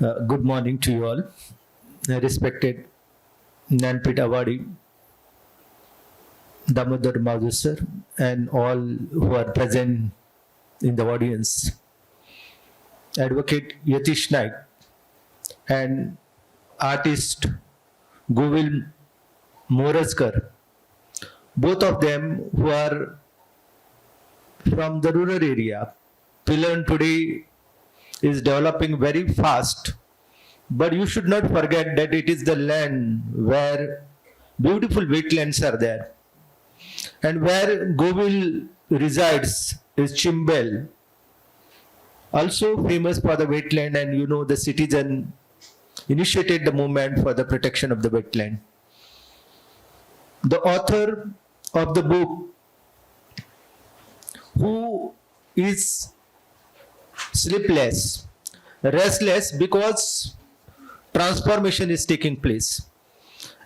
Good morning to you all, respected Nanpit Awadi, Damodar Madhu sir, and all who are present in the audience. Advocate Yatish Naik and artist Govit Morajkar, both of them who are from the rural area. Pillar today is developing very fast, but you should not forget that it is the land where beautiful wetlands are there, and where Govil resides is Chimbel, also famous for the wetland, and you know the citizen initiated the movement for the protection of the wetland. The author of the book, who is sleepless, restless because transformation is taking place.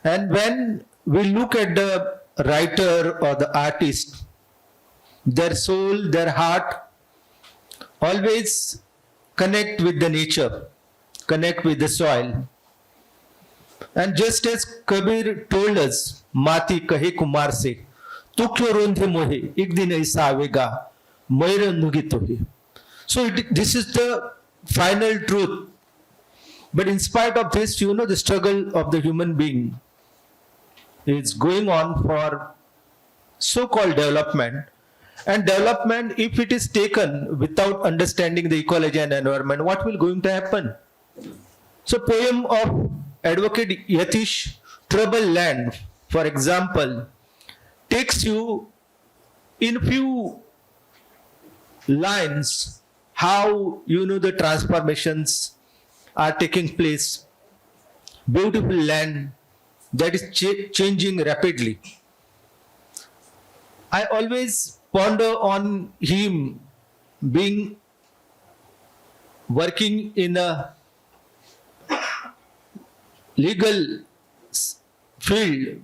And when we look at the writer or the artist, their soul, their heart always connect with the nature, connect with the soil. And just as Kabir told us, Mati kahe kumar se, tukyo rondhe mohe, ek din aisa avega, maira nugi tohe. So this is the final truth. But in spite of this, you know, the struggle of the human being is going on for so-called development. And development, if it is taken without understanding the ecology and environment, what will going to happen? So poem of Advocate Yatish, Troubled Land, for example, takes you in few lines how you know the transformations are taking place. Beautiful land that is changing rapidly. I always ponder on him being working in a legal field.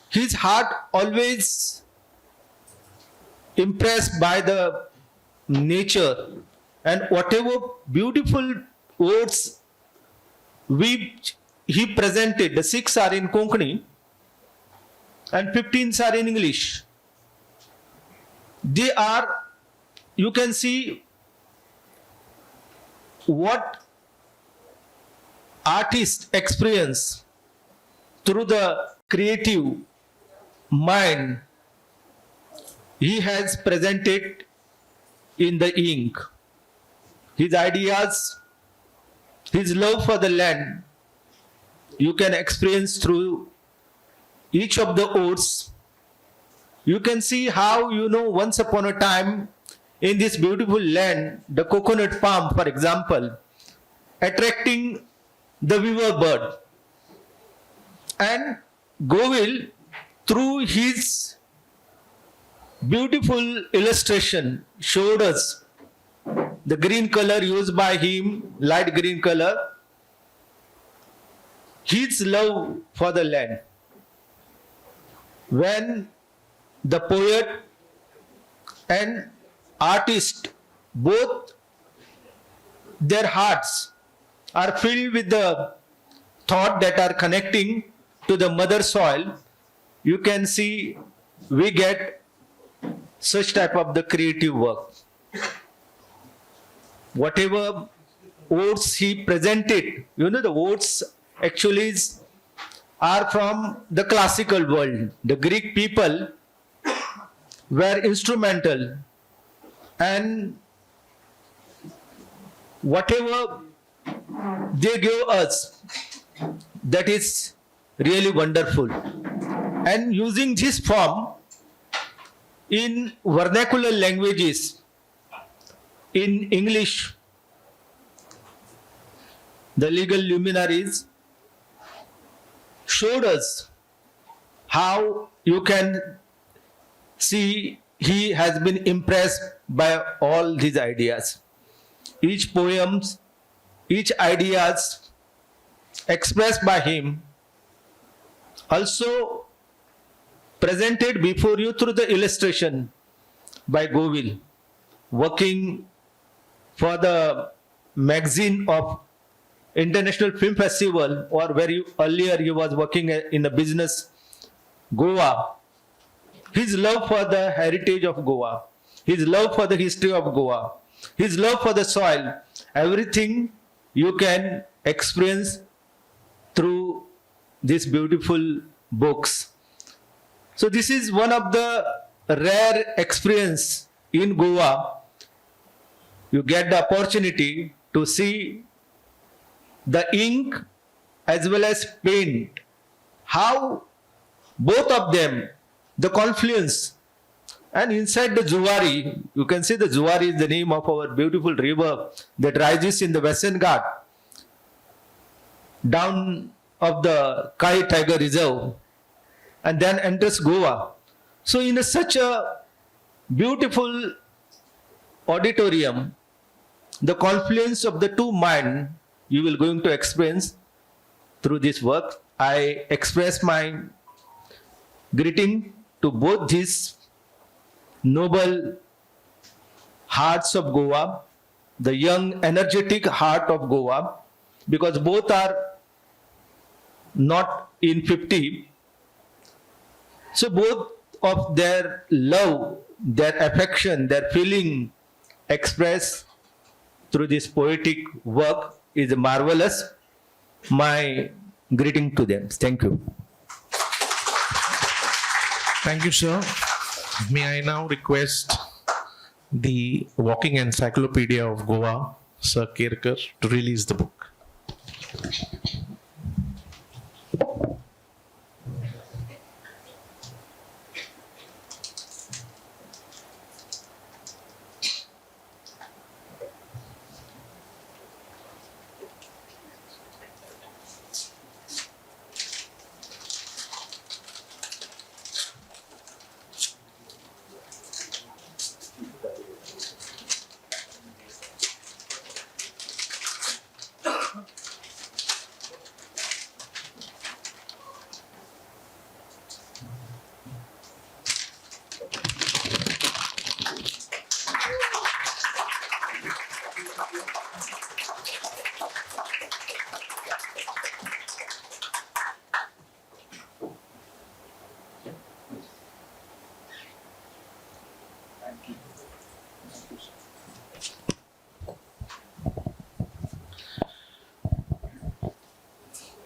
His heart always impressed by the nature, and whatever beautiful words he presented, the 6 are in Konkani and 15 are in English. They are, you can see what artists experience through the creative mind he has presented in the ink. His ideas, his love for the land, you can experience through each of the odes. You can see how, you know, once upon a time in this beautiful land, the coconut palm, for example, attracting the weaver bird. And Govil, through his beautiful illustration, showed us the green color used by him, light green color, his love for the land. When the poet and artist, both their hearts are filled with the thought that are connecting to the mother soil, you can see we get such type of the creative work. Whatever words he presented, you know, the words actually are from the classical world. The Greek people were instrumental, and whatever they gave us, that is really wonderful. And using this form in vernacular languages, in English, the legal luminaries showed us how you can see he has been impressed by all these ideas. Each poems, each ideas expressed by him, also presented before you through the illustration by Govil, working for the magazine of International Film Festival, or where earlier you was working in a business, Goa, his love for the heritage of Goa, his love for the history of Goa, his love for the soil, everything you can experience through these beautiful books. So this is one of the rare experience in Goa. You get the opportunity to see the ink as well as paint, how both of them, the confluence. And inside the Zuari, you can see the Zuari is the name of our beautiful river that rises in the Western Ghat, down of the Kai Tiger Reserve, and then enters Goa. So in such a beautiful auditorium, the confluence of the two minds you will going to experience through this work. I express my greeting to both these noble hearts of Goa, the young energetic heart of Goa, because both are not in 50. So both of their love, their affection, their feeling expressed through this poetic work is marvelous. My greeting to them. Thank you. Thank you, sir. May I now request the Walking Encyclopedia of Goa, Sir Kerkar, to release the book.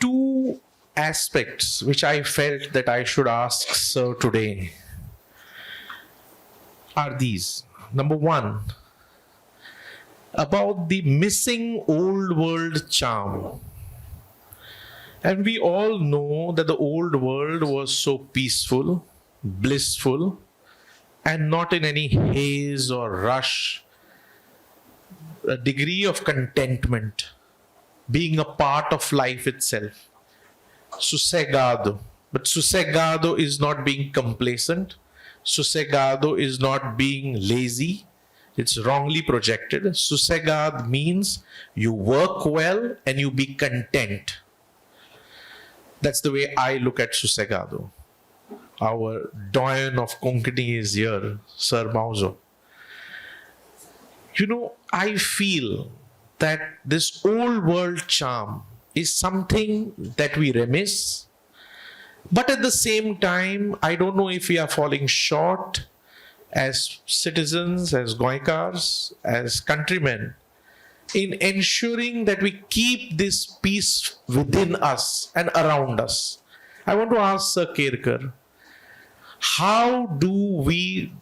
Two aspects which I felt that I should ask sir today are these. Number one, about the missing old world charm. And we all know that the old world was so peaceful, blissful, and not in any haze or rush. A degree of contentment, being a part of life itself. Sossegado. But sossegado is not being complacent. Sossegado is not being lazy. It's wrongly projected. Sossegado means you work well and you be content. That's the way I look at sossegado. Our doyen of Konkani is here, Sir Mauzo. You know, I feel that this old world charm is something that we remiss. But at the same time, I don't know if we are falling short as citizens, as Goikars, as countrymen, in ensuring that we keep this peace within us and around us. I want to ask Sir Kerkar, how do we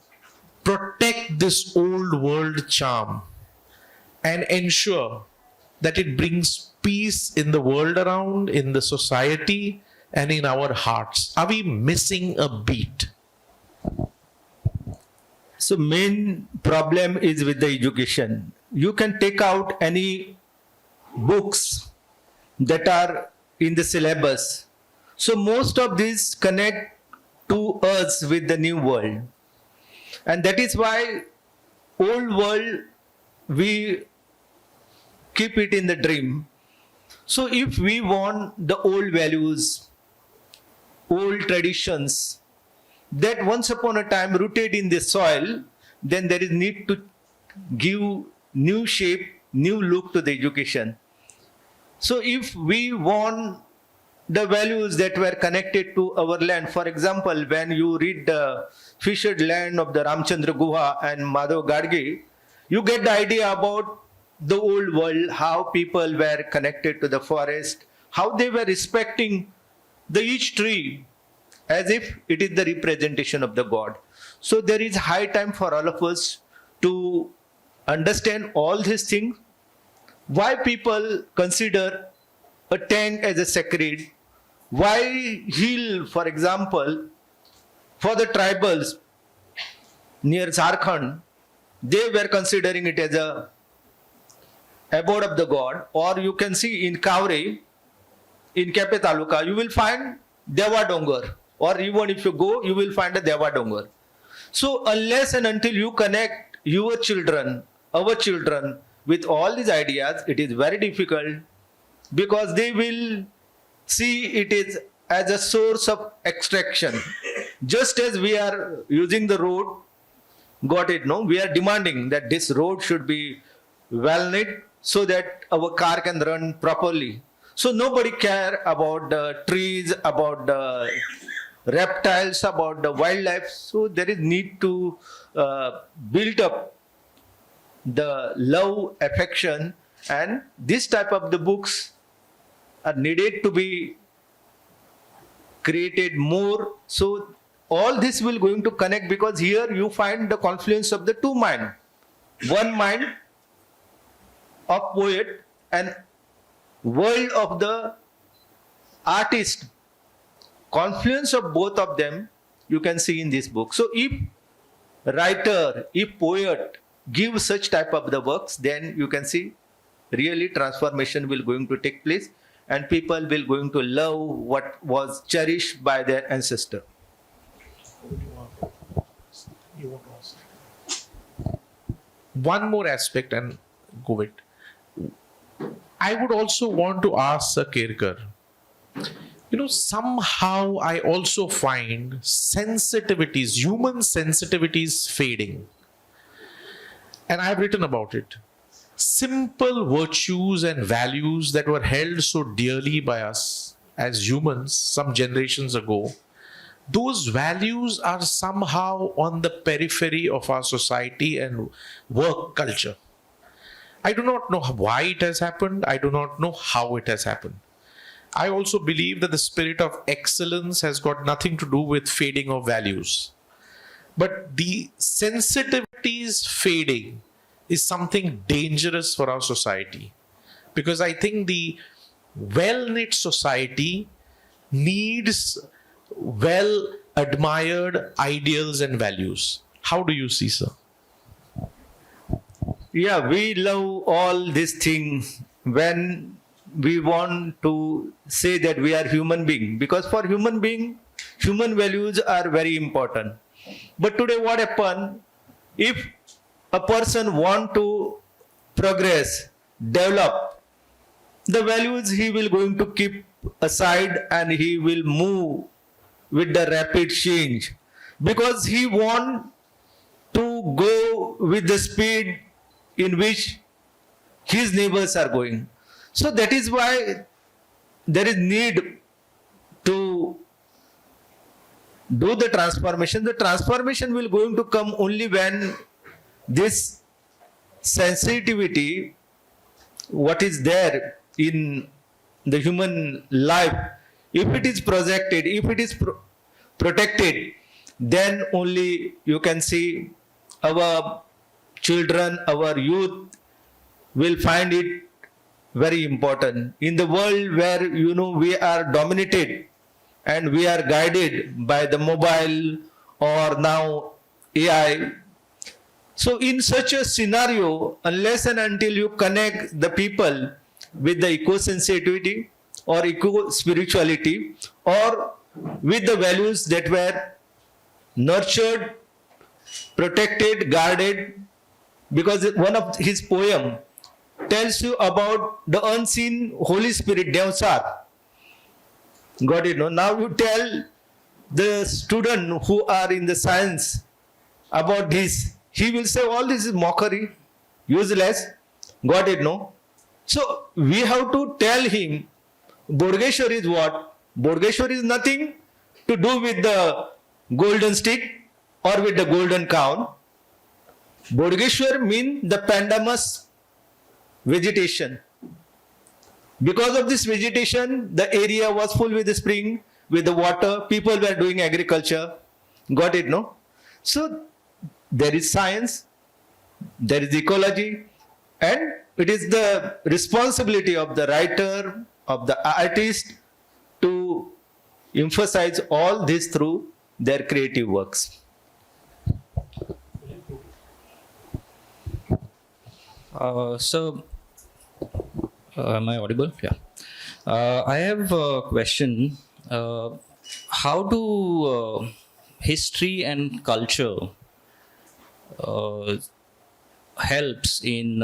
protect this old world charm and ensure that it brings peace in the world around, in the society, and in our hearts? Are we missing a beat? So main problem is with the education. You can take out any books that are in the syllabus. So most of these connect to us with the new world. And that is why old world, we keep it in the dream. So if we want the old values, old traditions, that once upon a time rooted in the soil, then there is need to give new shape, new look to the education. So if we want the values that were connected to our land, for example, when you read the Fished Land of the Ramchandra Guha and Madhav Gadge, you get the idea about the old world, how people were connected to the forest, how they were respecting the each tree as if it is the representation of the god. So there is high time for all of us to understand all these things, why people consider a tank as a sacred, why hill, for example, for the tribals near Jharkhand, they were considering it as a abode of the god. Or you can see in Kavre, in Kepe Taluka, you will find Deva Dongar, or even if you go, you will find a Deva Dongar. So unless and until you connect your children, our children, with all these ideas, it is very difficult, because they will see it is as a source of extraction. Just as we are using the road, got it, no? We are demanding that this road should be well knit so that our car can run properly. So nobody care about the trees, about the reptiles, about the wildlife. So there is need to build up the love, affection, and this type of the books are needed to be created more. So all this will going to connect, because here you find the confluence of the two mind. One mind of poet and world of the artist. Confluence of both of them you can see in this book. So if writer, if poet give such type of the works, then you can see really transformation will going to take place, and people will going to love what was cherished by their ancestor. One more aspect, and Govit. I would also want to ask Sir Kerkar, somehow I also find sensitivities, human sensitivities fading. And I have written about it. Simple virtues and values that were held so dearly by us as humans some generations ago, those values are somehow on the periphery of our society and work culture. I do not know why it has happened. I do not know how it has happened. I also believe that the spirit of excellence has got nothing to do with fading of values. But the sensitivities fading is something dangerous for our society. Because I think the well-knit society needs well-admired ideals and values. How do you see, sir? Yeah, we love all these things when we want to say that we are human being, because for human being, human values are very important. But today what happened, if a person want to progress, develop, the values he will going to keep aside and he will move with the rapid change, because he want to go with the speed in which his neighbors are going. So that is why there is need to do the transformation. The transformation will going to come only when this sensitivity, what is there in the human life, if it is projected, if it is protected, then only you can see our children, our youth will find it very important. In the world where we are dominated and we are guided by the mobile or now AI. So in such a scenario, unless and until you connect the people with the eco-sensitivity or eco-spirituality or with the values that were nurtured, protected, guarded, because one of his poem tells you about the unseen Holy Spirit, Devsar. Got it? No? Now you tell the student who are in the science about this, he will say all this is mockery, useless. Got it? No? So we have to tell him Bodgeshwar is what? Bodgeshwar is nothing to do with the golden stick or with the golden cow. Bodgeshwar means the pandanus vegetation. Because of this vegetation, the area was full with the spring, with the water. People were doing agriculture. Got it, no? So there is science, there is ecology, and it is the responsibility of the writer, of the artist to emphasize all this through their creative works. Am I audible? Yeah. I have a question. How do history and culture helps in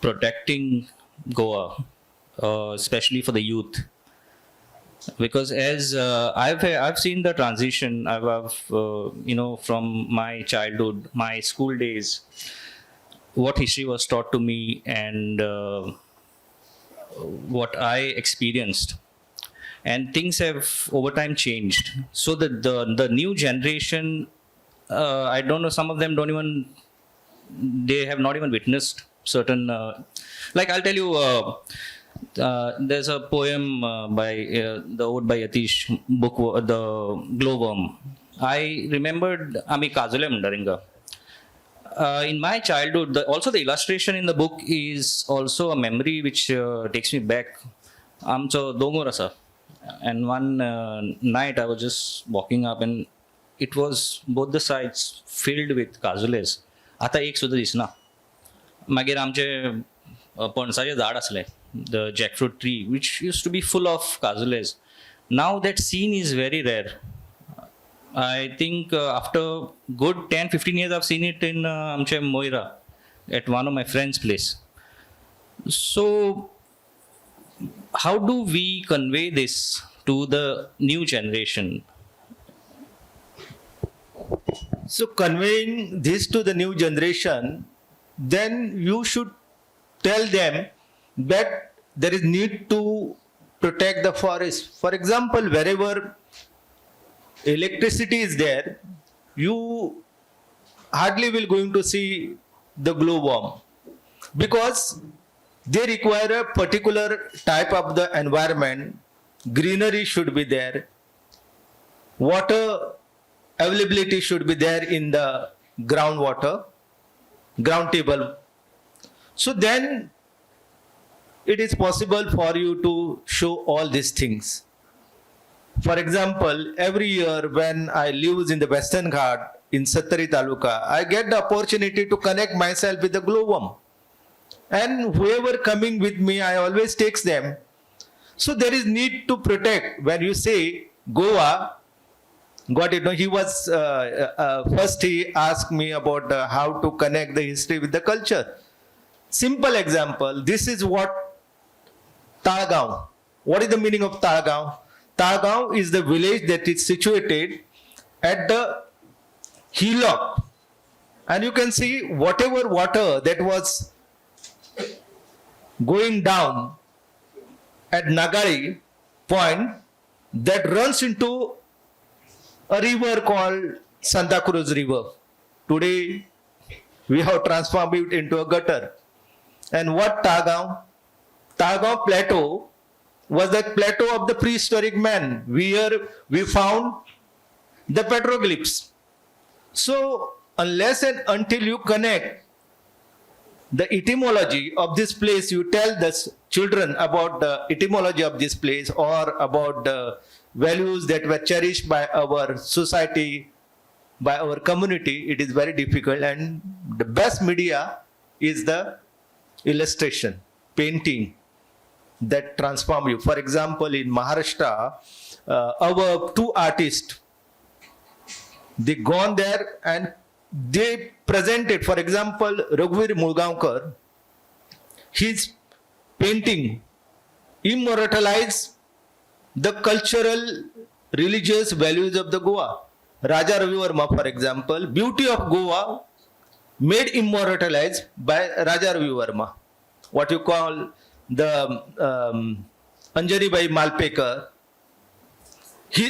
protecting Goa, especially for the youth? Because as I've seen the transition, from my childhood, my school days, what history was taught to me, and what I experienced, and things have over time changed. So the new generation, I don't know, some of them don't even, they have not even witnessed certain. Like I'll tell you. There's a poem by the ode by Yatish, book the glowworm. I remembered Ami Kazule Mundaringa. In my childhood, also the illustration in the book is also a memory which takes me back. So Dongorasa, and one night I was just walking up, and it was both the sides filled with kazules. आता एक सुद्धा दिसना. मागीर आमचे पणसाचे झाड असले, the jackfruit tree, which used to be full of kazules. Now that scene is very rare. I think after good 10-15 years, I've seen it in Amche Moira at one of my friends' place. So, how do we convey this to the new generation? So, conveying this to the new generation, then you should tell them that there is need to protect the forest. For example, wherever electricity is there, you hardly will going to see the glowworm, because they require a particular type of the environment. Greenery should be there, water availability should be there in the groundwater, ground table. So then it is possible for you to show all these things. For example, every year when I live in the Western Ghat in Sattari Taluka, I get the opportunity to connect myself with the glowworm. And whoever coming with me, I always takes them. So there is need to protect. When you say Goa, got it? No, he was first he asked me about how to connect the history with the culture. Simple example. This is what Talgaon. What is the meaning of Talgaon? Talgaon is the village that is situated at the hillock, and you can see whatever water that was going down at Nagari point, that runs into a river called Santa Cruz River. Today we have transformed it into a gutter. And what Talgaon? Talgaon plateau was the plateau of the prehistoric man, where we found the petroglyphs. So unless and until you connect the etymology of this place, you tell the children about the etymology of this place or about the values that were cherished by our society, by our community, it is very difficult. And the best media is the illustration, painting that transform you. For example, in Maharashtra, our two artists, they gone there and they presented, for example, Raghuvir Mulgaonkar, his painting immortalized the cultural, religious values of the Goa. Raja Ravi Verma, for example, beauty of Goa made immortalized by Raja Ravi Verma. what you call the Anjani Bai Malpekar.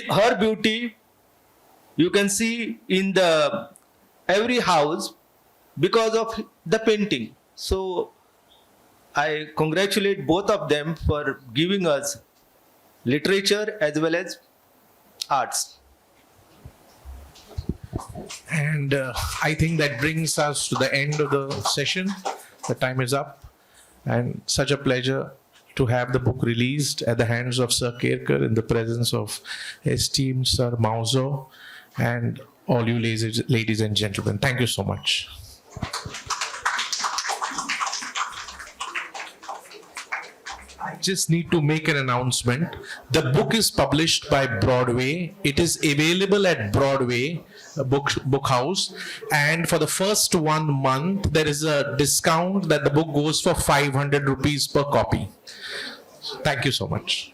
Her beauty you can see in the every house because of the painting. So I congratulate both of them for giving us literature as well as arts. And I think that brings us to the end of the session. The time is up. And such a pleasure to have the book released at the hands of Sir Kerkar in the presence of esteemed Sir Mauzo and all you ladies and gentlemen. Thank you so much. I just need to make an announcement. The book is published by Broadway. It is available at Broadway book house, and for the first 1 month there is a discount that the book goes for 500 rupees per copy. Thank you so much.